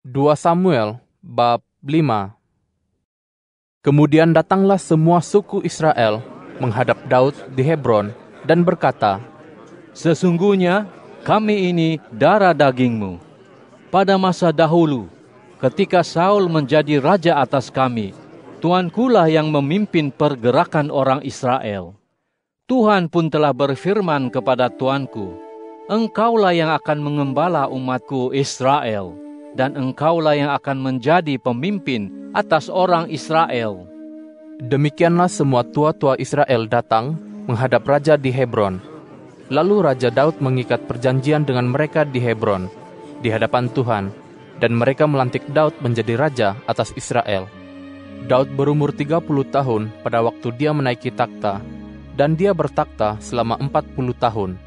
2 Samuel bab 5. Kemudian datanglah semua suku Israel menghadap Daud di Hebron dan berkata, "Sesungguhnya kami ini darah dagingmu. Pada masa dahulu, ketika Saul menjadi raja atas kami, Tuankulah yang memimpin pergerakan orang Israel. Tuhan pun telah berfirman kepada Tuanku, Engkaulah yang akan mengembala umatku Israel, dan engkaulah yang akan menjadi pemimpin atas orang Israel." Demikianlah semua tua-tua Israel datang menghadap raja di Hebron. Lalu Raja Daud mengikat perjanjian dengan mereka di Hebron, di hadapan Tuhan, dan mereka melantik Daud menjadi raja atas Israel. Daud berumur 30 tahun pada waktu dia menaiki takhta, dan dia bertakhta selama 40 tahun.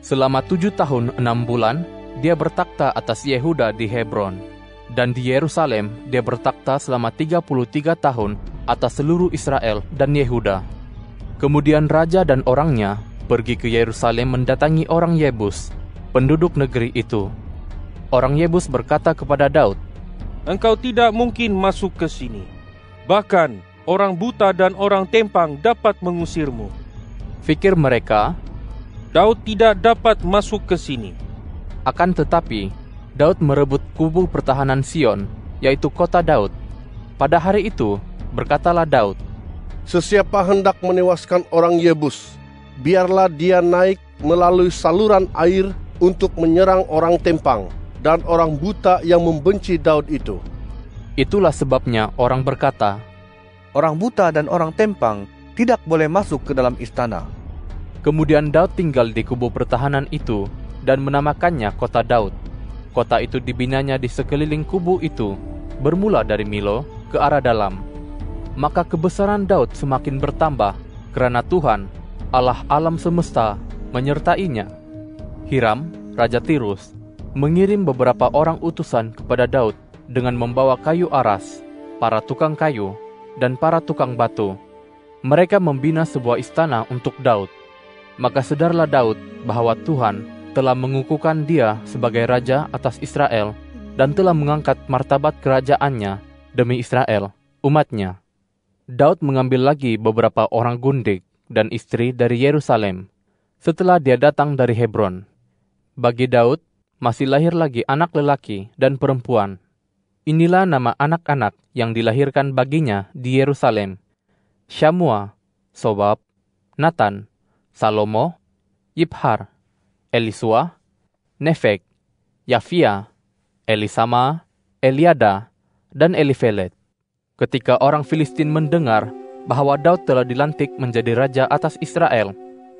Selama 7 tahun 6 bulan, dia bertakhta atas Yehuda di Hebron, dan di Yerusalem dia bertakhta selama 33 tahun atas seluruh Israel dan Yehuda. Kemudian raja dan orangnya pergi ke Yerusalem mendatangi orang Yebus, penduduk negeri itu. Orang Yebus berkata kepada Daud, "Engkau tidak mungkin masuk ke sini. Bahkan orang buta dan orang tempang dapat mengusirmu." Fikir mereka, Daud tidak dapat masuk ke sini. akan tetapi Daud merebut kubu pertahanan Sion, yaitu kota Daud. Pada hari itu berkatalah Daud, "Sesiapa hendak menewaskan orang Yebus, biarlah dia naik melalui saluran air untuk menyerang orang tempang dan orang buta yang membenci Daud itu." Itulah sebabnya orang berkata, Orang buta dan orang tempang tidak boleh masuk ke dalam istana. Kemudian Daud tinggal di kubu pertahanan itu dan menamakannya kota Daud. Kota itu dibinanya di sekeliling kubu itu, bermula dari Milo ke arah dalam. Maka kebesaran Daud semakin bertambah karena Tuhan, Allah alam semesta, menyertainya. Hiram, Raja Tirus, mengirim beberapa orang utusan kepada Daud dengan membawa kayu aras, para tukang kayu, dan para tukang batu. Mereka membina sebuah istana untuk Daud. Maka sadarlah Daud bahwa Tuhan telah mengukuhkan dia sebagai raja atas Israel dan telah mengangkat martabat kerajaannya demi Israel, umatnya. Daud mengambil lagi beberapa orang gundik dan istri dari Yerusalem setelah dia datang dari Hebron. Bagi Daud masih lahir lagi anak lelaki dan perempuan. Inilah nama anak-anak yang dilahirkan baginya di Yerusalem: Syamua, Sobab, Natan, Salomo, Yibhar, Elisua, Nefek, Yafia, Elisama, Eliada, dan Elifelet. Ketika orang Filistin mendengar bahwa Daud telah dilantik menjadi raja atas Israel,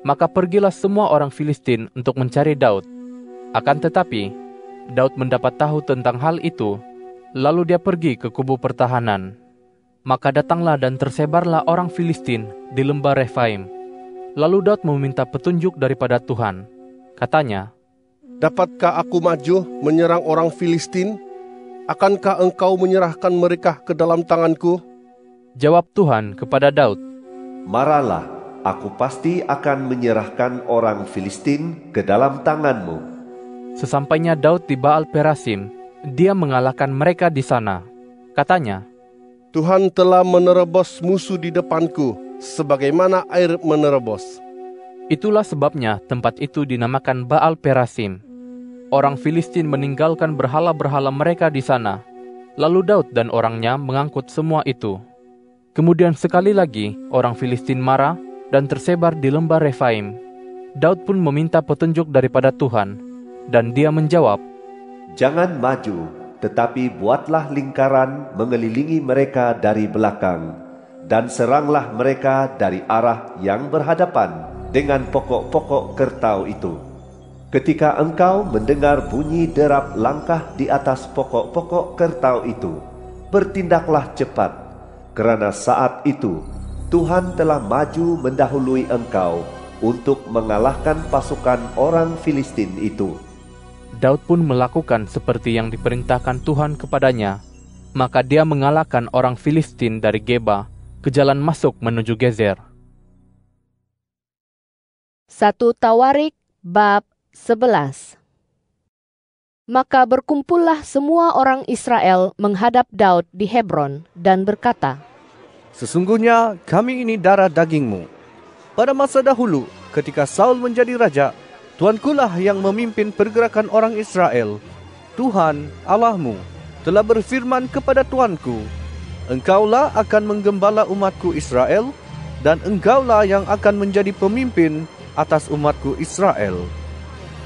maka pergilah semua orang Filistin untuk mencari Daud. Akan tetapi, Daud mendapat tahu tentang hal itu, lalu dia pergi ke kubu pertahanan. Maka datanglah dan tersebarlah orang Filistin di lembah Refaim. Lalu Daud meminta petunjuk daripada Tuhan. Katanya, "Dapatkah aku maju menyerang orang Filistin? Akankah engkau menyerahkan mereka ke dalam tanganku?" Jawab Tuhan kepada Daud, "Marahlah, aku pasti akan menyerahkan orang Filistin ke dalam tanganmu." Sesampainya Daud di Baal Perasim, dia mengalahkan mereka di sana. Katanya, "Tuhan telah menerobos musuh di depanku, sebagaimana air menerobos." Itulah sebabnya tempat itu dinamakan Baal Perasim. Orang Filistin meninggalkan berhala-berhala mereka di sana. Lalu Daud dan orangnya mengangkut semua itu. Kemudian sekali lagi orang Filistin marah dan tersebar di lembah Refaim. Daud pun meminta petunjuk daripada Tuhan, dan dia menjawab, "Jangan maju, tetapi buatlah lingkaran mengelilingi mereka dari belakang, dan seranglah mereka dari arah yang berhadapan dengan pokok-pokok kertau itu. Ketika engkau mendengar bunyi derap langkah di atas pokok-pokok kertau itu, bertindaklah cepat, kerana saat itu Tuhan telah maju mendahului engkau untuk mengalahkan pasukan orang Filistin itu." Daud pun melakukan seperti yang diperintahkan Tuhan kepadanya. Maka dia mengalahkan orang Filistin dari Geba ke jalan masuk menuju Gezer. 1 Tawarik bab 11. Maka berkumpullah semua orang Israel menghadap Daud di Hebron dan berkata, Sesungguhnya kami ini darah dagingmu. Pada masa dahulu, ketika Saul menjadi raja, Tuankulah yang memimpin pergerakan orang Israel. Tuhan, Allahmu, telah berfirman kepada Tuanku, Engkaulah akan menggembala umatku Israel, dan engkaulah yang akan menjadi pemimpin atas umatku Israel.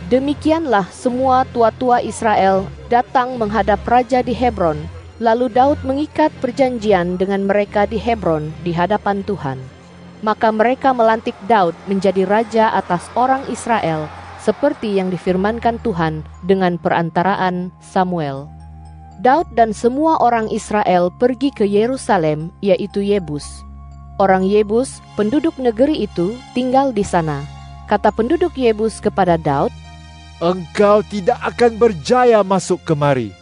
Demikianlah semua tua-tua Israel datang menghadap raja di Hebron. Lalu Daud mengikat perjanjian dengan mereka di Hebron di hadapan Tuhan. Maka mereka melantik Daud menjadi raja atas orang Israel, seperti yang difirmankan Tuhan dengan perantaraan Samuel. Daud dan semua orang Israel pergi ke Yerusalem, yaitu Yebus. Orang Yebus, penduduk negeri itu, tinggal di sana. Kata penduduk Yebus kepada Daud, Engkau tidak akan berjaya masuk kemari.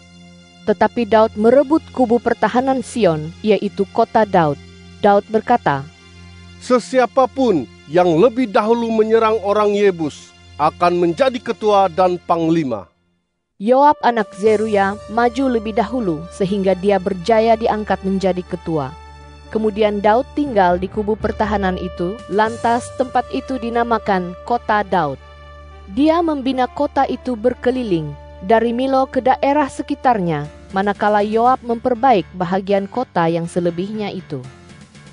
Tetapi Daud merebut kubu pertahanan Sion, yaitu kota Daud. Daud berkata, Sesiapapun yang lebih dahulu menyerang orang Yebus akan menjadi ketua dan panglima. Yoab anak Zeruya maju lebih dahulu sehingga dia berjaya diangkat menjadi ketua. Kemudian Daud tinggal di kubu pertahanan itu, lantas tempat itu dinamakan kota Daud. Dia membina kota itu berkeliling, dari Milo ke daerah sekitarnya, manakala Yoab memperbaik bahagian kota yang selebihnya itu.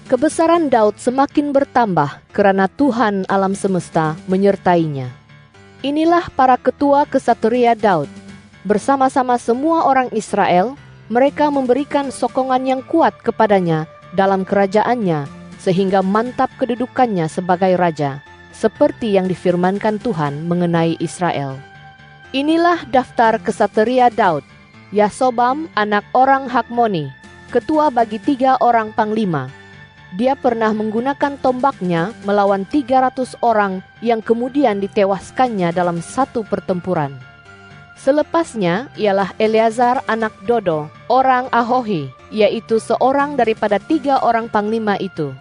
Kebesaran Daud semakin bertambah karena Tuhan alam semesta menyertainya. Inilah para ketua kesatria Daud. Bersama-sama semua orang Israel, mereka memberikan sokongan yang kuat kepadanya dalam kerajaannya, sehingga mantap kedudukannya sebagai raja, seperti yang difirmankan Tuhan mengenai Israel. Inilah daftar kesatria Daud. Yasobam anak orang Hakmoni, ketua bagi 3 orang panglima. Dia pernah menggunakan tombaknya melawan 300 orang yang kemudian ditewaskannya dalam satu pertempuran. Selepasnya ialah Eleazar anak Dodo, orang Ahohi, yaitu seorang daripada 3 orang panglima itu.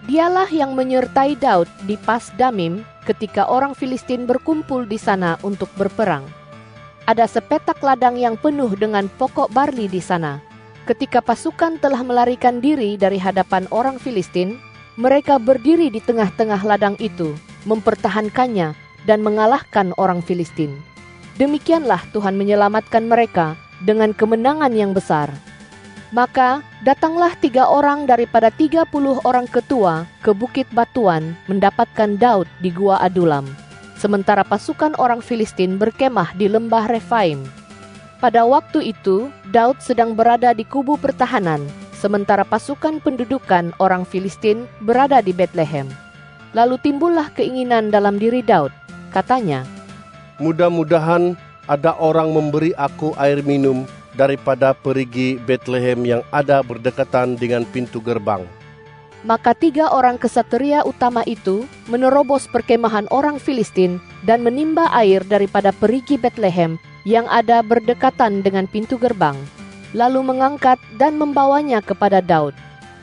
Dialah yang menyertai Daud di Pas Damim ketika orang Filistin berkumpul di sana untuk berperang. Ada sepetak ladang yang penuh dengan pokok barli di sana. Ketika pasukan telah melarikan diri dari hadapan orang Filistin, mereka berdiri di tengah-tengah ladang itu, mempertahankannya dan mengalahkan orang Filistin. Demikianlah Tuhan menyelamatkan mereka dengan kemenangan yang besar. Maka datanglah 3 orang daripada 30 orang ketua ke Bukit Batuan mendapatkan Daud di Gua Adulam, sementara pasukan orang Filistin berkemah di lembah Refaim. Pada waktu itu, Daud sedang berada di kubu pertahanan, sementara pasukan pendudukan orang Filistin berada di Betlehem. Lalu timbullah keinginan dalam diri Daud. Katanya, Mudah-mudahan ada orang memberi aku air minum daripada perigi Betlehem yang ada berdekatan dengan pintu gerbang. Maka 3 orang kesatria utama itu menerobos perkemahan orang Filistin dan menimba air daripada perigi Betlehem yang ada berdekatan dengan pintu gerbang, lalu mengangkat dan membawanya kepada Daud.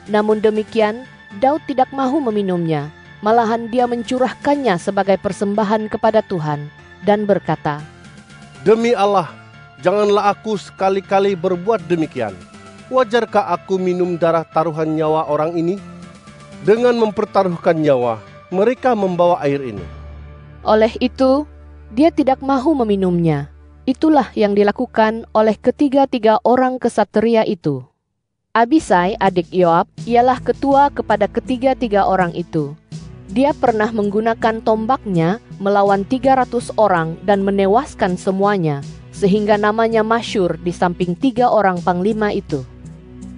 Namun demikian, Daud tidak mahu meminumnya, malahan dia mencurahkannya sebagai persembahan kepada Tuhan, dan berkata, Demi Allah, janganlah aku sekali-kali berbuat demikian. Wajarkah aku minum darah taruhan nyawa orang ini? Dengan mempertaruhkan nyawa, mereka membawa air ini. Oleh itu, dia tidak mahu meminumnya. Itulah yang dilakukan oleh ketiga-3 orang kesatria itu. Abisai, adik Yoab, ialah ketua kepada ketiga-3 orang itu. Dia pernah menggunakan tombaknya melawan 300 orang dan menewaskan semuanya, sehingga namanya masyhur di samping 3 orang panglima itu.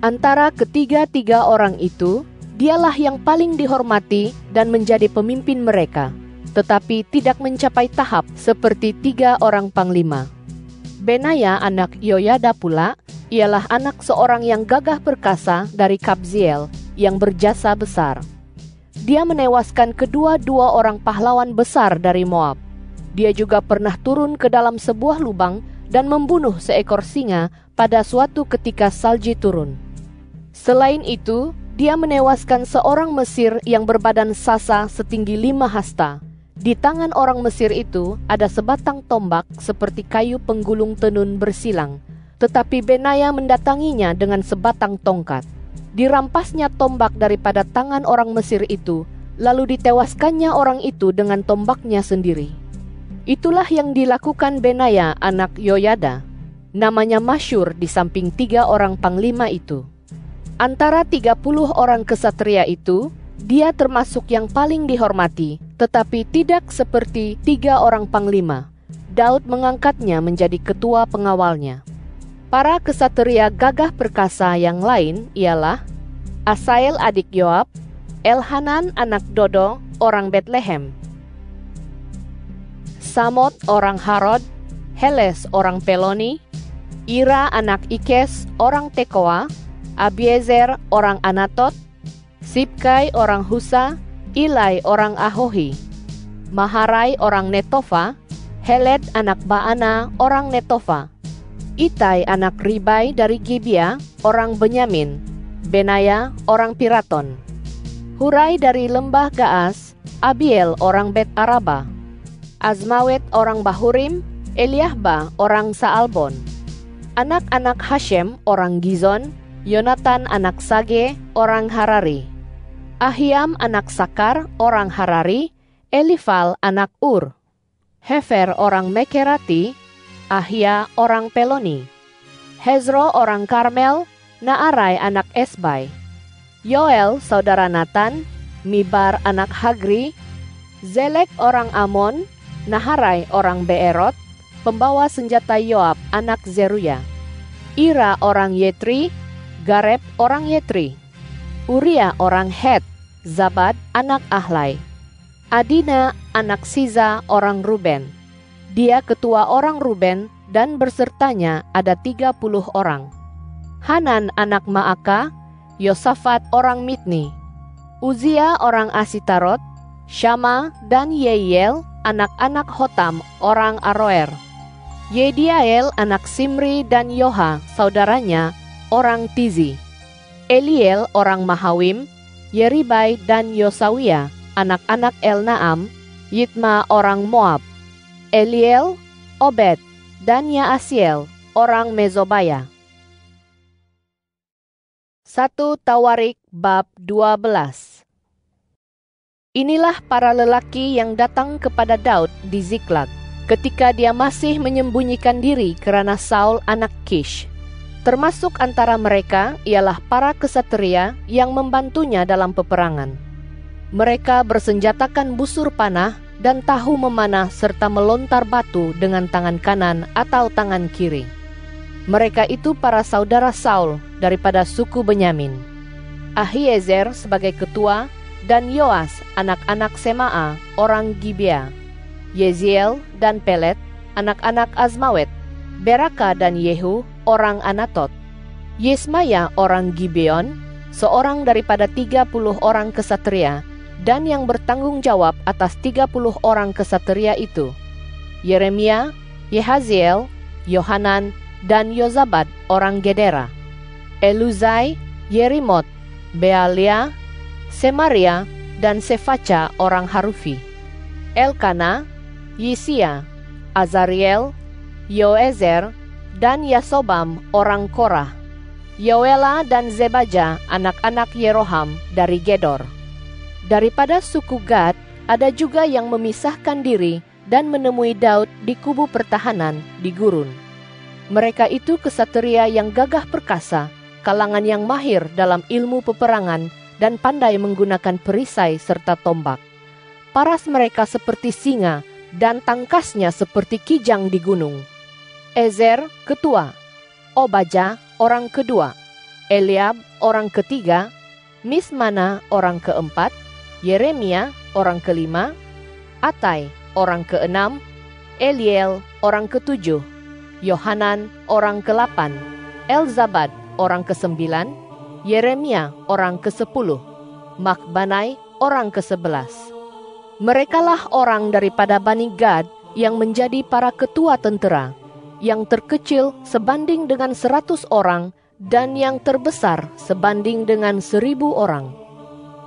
Antara ketiga-3 orang itu, dialah yang paling dihormati dan menjadi pemimpin mereka, tetapi tidak mencapai tahap seperti 3 orang panglima. Benaya anak Yoyada pula ialah anak seorang yang gagah perkasa dari Kabziel yang berjasa besar. Dia menewaskan kedua-2 orang pahlawan besar dari Moab. Dia juga pernah turun ke dalam sebuah lubang dan membunuh seekor singa pada suatu ketika salji turun. Selain itu, dia menewaskan seorang Mesir yang berbadan sasa setinggi 5 hasta. Di tangan orang Mesir itu ada sebatang tombak seperti kayu penggulung tenun bersilang, tetapi Benaya mendatanginya dengan sebatang tongkat. Dirampasnya tombak daripada tangan orang Mesir itu, lalu ditewaskannya orang itu dengan tombaknya sendiri. Itulah yang dilakukan Benaya anak Yoyada. Namanya masyhur di samping 3 orang panglima itu. Antara 30 orang kesatria itu, dia termasuk yang paling dihormati, tetapi tidak seperti 3 orang panglima. Daud mengangkatnya menjadi ketua pengawalnya. Para kesatria gagah perkasa yang lain ialah Asael adik Yoab, Elhanan anak Dodo orang Betlehem, Samot orang Harod, Heles orang Peloni, Ira anak Ikes orang Tekoa, Abiezer orang Anatot, Sibkai orang Husa, Ilai orang Ahohi, Maharai orang Netofa, Heled anak Baana orang Netofa, Itai anak Ribai dari Gibea orang Benyamin, Benaya orang Piraton, Hurai dari lembah Gaas, Abiel orang Bet Araba, Azmawet orang Bahurim, Eliahba orang Saalbon, anak-anak Hashem orang Gizon, Yonatan anak Sage orang Harari, Ahiam anak Sakar orang Harari, Elifal anak Ur, Hefer orang Mekerati, Ahia orang Peloni, Hezro orang Karmel, Naarai anak Esbai, Yoel saudara Natan, Mibar anak Hagri, Zelek orang Amon, Naharai orang Beerot, pembawa senjata Yoab anak Zeruya, Ira orang Yetri, Gareb orang Yetri, Uria orang Het, Zabad anak Ahlai, Adina anak Siza orang Ruben. Dia ketua orang Ruben dan bersertanya ada 30 orang. Hanan anak Maaka, Yosafat orang Mitni, Uzia orang Asitarot, Syama dan Yeiel anak-anak Hotam orang Aroer, Yediael anak Simri dan Yoha saudaranya orang Tizi, Eliel orang Mahawim, Yeribai dan Yosawia anak-anak Elnaam, Yitma orang Moab, Eliel, Obed, dan Yaasiel orang Mezobaya. 1 Tawarik bab 12. Inilah para lelaki yang datang kepada Daud di Ziklag, ketika dia masih menyembunyikan diri kerana Saul anak Kish. Termasuk antara mereka ialah para kesatria yang membantunya dalam peperangan. Mereka bersenjatakan busur panah dan tahu memanah serta melontar batu dengan tangan kanan atau tangan kiri. Mereka itu para saudara Saul daripada suku Benyamin. Ahiezer sebagai ketua dan Yoas anak-anak Semaa orang Gibea, Yeziel dan Pelet anak-anak Azmawet, Beraka dan Yehu orang Anatot, Yesmaya orang Gibeon, seorang daripada 30 orang kesatria dan yang bertanggung jawab atas 30 orang kesatria itu, Yeremia, Yehaziel, Yohanan, dan Yozabad orang Gedera, Eluzai, Yerimot, Bealia, Semaria, dan Sefaca orang Harufi, Elkana, Yisia, Azariel, Yoezer, dan Yasobam orang Korah, Yoela dan Zebaja anak-anak Yeroham dari Gedor. Daripada suku Gad ada juga yang memisahkan diri dan menemui Daud di kubu pertahanan di gurun. Mereka itu kesatria yang gagah perkasa, kalangan yang mahir dalam ilmu peperangan dan pandai menggunakan perisai serta tombak. Paras mereka seperti singa dan tangkasnya seperti kijang di gunung. Ezer ketua, Obaja orang kedua, Eliab orang ketiga, Mismana orang keempat, Yeremia orang kelima, Atai orang keenam, Eliel orang ketujuh, Yohanan orang ke-8, Elzabad orang ke-9, Yeremia orang ke-10, Makbanai orang ke-11. Merekalah orang daripada Bani Gad yang menjadi para ketua tentera, yang terkecil sebanding dengan 100 orang dan yang terbesar sebanding dengan 1000 orang.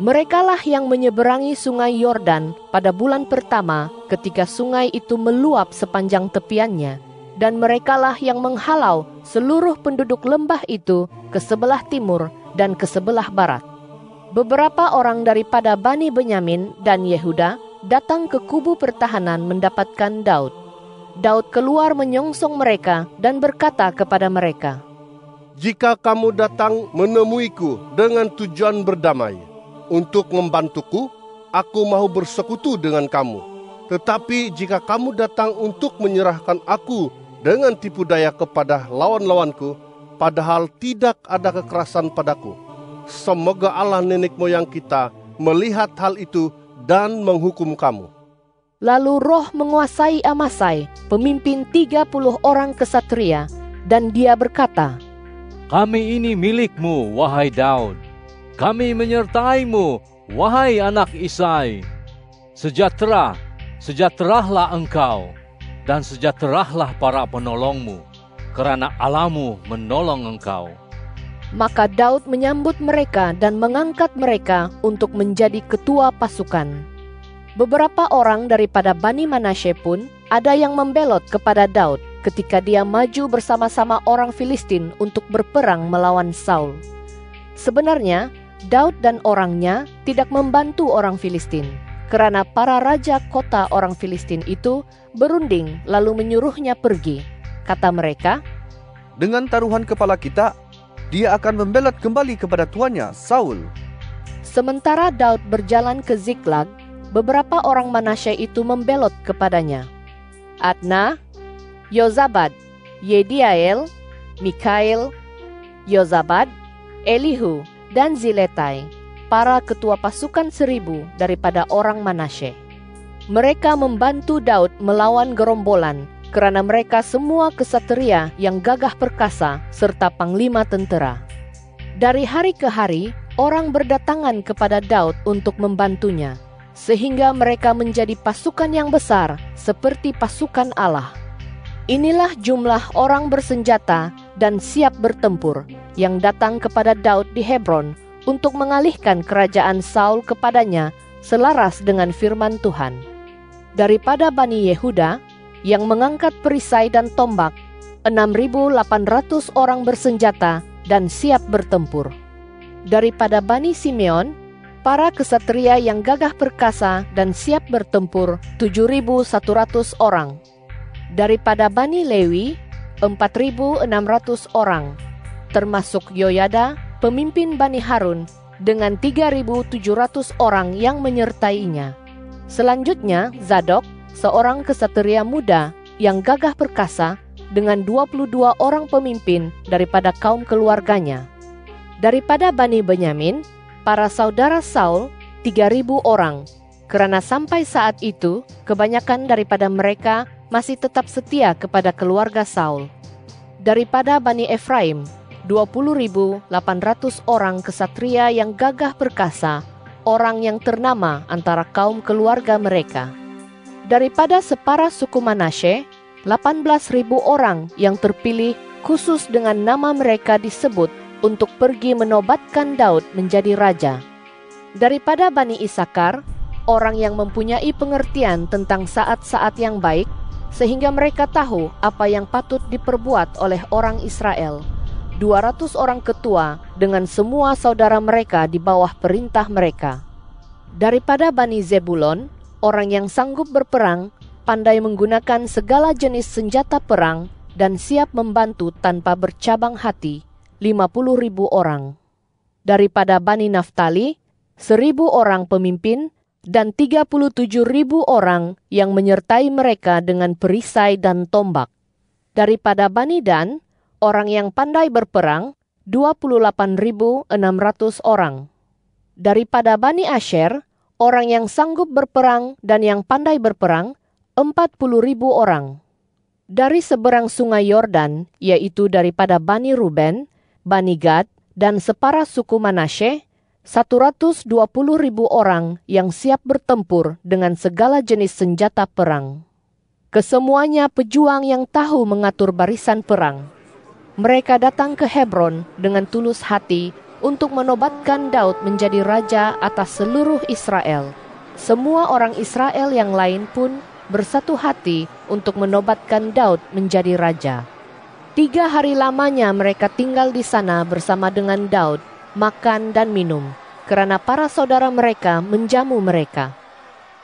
Merekalah yang menyeberangi sungai Yordan pada bulan pertama ketika sungai itu meluap sepanjang tepiannya, dan merekalah yang menghalau seluruh penduduk lembah itu ke sebelah timur dan ke sebelah barat. Beberapa orang daripada Bani Benyamin dan Yehuda datang ke kubu pertahanan mendapatkan Daud. Daud keluar menyongsong mereka dan berkata kepada mereka, "Jika kamu datang menemuiku dengan tujuan berdamai, untuk membantuku, aku mau bersekutu dengan kamu. Tetapi jika kamu datang untuk menyerahkan aku dengan tipu daya kepada lawan-lawanku, padahal tidak ada kekerasan padaku, semoga Allah nenek moyang kita melihat hal itu dan menghukum kamu." Lalu roh menguasai Amasai, pemimpin 30 orang kesatria, dan dia berkata, Kami ini milikmu, wahai Daud. Kami menyertaimu, wahai anak Isai. Sejahteralah engkau, dan sejahteralah para penolongmu, karena Allahmu menolong engkau. Maka Daud menyambut mereka dan mengangkat mereka untuk menjadi ketua pasukan. Beberapa orang daripada Bani Manasye pun ada yang membelot kepada Daud ketika dia maju bersama-sama orang Filistin untuk berperang melawan Saul. Sebenarnya, Daud dan orangnya tidak membantu orang Filistin, karena para raja kota orang Filistin itu berunding lalu menyuruhnya pergi. Kata mereka, Dengan taruhan kepala kita, dia akan membelot kembali kepada tuannya, Saul. Sementara Daud berjalan ke Ziklag, beberapa orang Manasye itu membelot kepadanya. Adna, Yozabad, Yediael, Mikael, Yozabad, Elihu, dan Ziletai, para ketua pasukan 1000 daripada orang Manasye. Mereka membantu Daud melawan gerombolan, karena mereka semua kesatria yang gagah perkasa serta panglima tentera. Dari hari ke hari, orang berdatangan kepada Daud untuk membantunya, sehingga mereka menjadi pasukan yang besar seperti pasukan Allah. Inilah jumlah orang bersenjata dan siap bertempur yang datang kepada Daud di Hebron untuk mengalihkan kerajaan Saul kepadanya selaras dengan firman Tuhan. Daripada Bani Yehuda yang mengangkat perisai dan tombak, 6.800 orang bersenjata dan siap bertempur. Daripada Bani Simeon, para kesatria yang gagah perkasa dan siap bertempur 7.100 orang. Daripada Bani Lewi, 4.600 orang, termasuk Yoyada, pemimpin Bani Harun, dengan 3.700 orang yang menyertainya. Selanjutnya, Zadok, seorang kesatria muda yang gagah perkasa, dengan 22 orang pemimpin daripada kaum keluarganya. Daripada Bani Benyamin, para saudara Saul, 3.000 orang, karena sampai saat itu, kebanyakan daripada mereka masih tetap setia kepada keluarga Saul. Daripada Bani Efraim, 20.800 orang kesatria yang gagah perkasa, orang yang ternama antara kaum keluarga mereka. Daripada separa suku Manasye, 18.000 orang yang terpilih khusus dengan nama mereka disebut untuk pergi menobatkan Daud menjadi raja. Daripada Bani Isakar, orang yang mempunyai pengertian tentang saat-saat yang baik, sehingga mereka tahu apa yang patut diperbuat oleh orang Israel. 200 orang ketua dengan semua saudara mereka di bawah perintah mereka. Daripada Bani Zebulon, orang yang sanggup berperang, pandai menggunakan segala jenis senjata perang, dan siap membantu tanpa bercabang hati, 50.000 orang. Daripada Bani Naftali, 1.000 orang pemimpin, dan 37.000 orang yang menyertai mereka dengan perisai dan tombak. Daripada Bani Dan, orang yang pandai berperang, 28.600 orang. Daripada Bani Asher, orang yang sanggup berperang dan yang pandai berperang, 40.000 orang. Dari seberang sungai Yordan, yaitu daripada Bani Ruben, Bani Gad, dan separa suku Manasye, 120.000 orang yang siap bertempur dengan segala jenis senjata perang. Kesemuanya pejuang yang tahu mengatur barisan perang. Mereka datang ke Hebron dengan tulus hati untuk menobatkan Daud menjadi raja atas seluruh Israel. Semua orang Israel yang lain pun bersatu hati untuk menobatkan Daud menjadi raja. 3 hari lamanya mereka tinggal di sana bersama dengan Daud, makan dan minum, karena para saudara mereka menjamu mereka.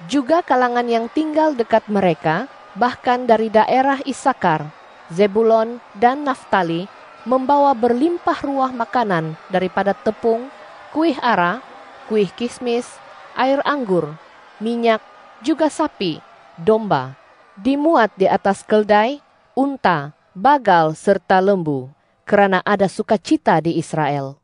Juga kalangan yang tinggal dekat mereka, bahkan dari daerah Isakar, Zebulon, dan Naftali, membawa berlimpah ruah makanan daripada tepung, kuih ara, kuih kismis, air anggur, minyak, juga sapi, domba, dimuat di atas keldai, unta, bagal, serta lembu, karena ada sukacita di Israel.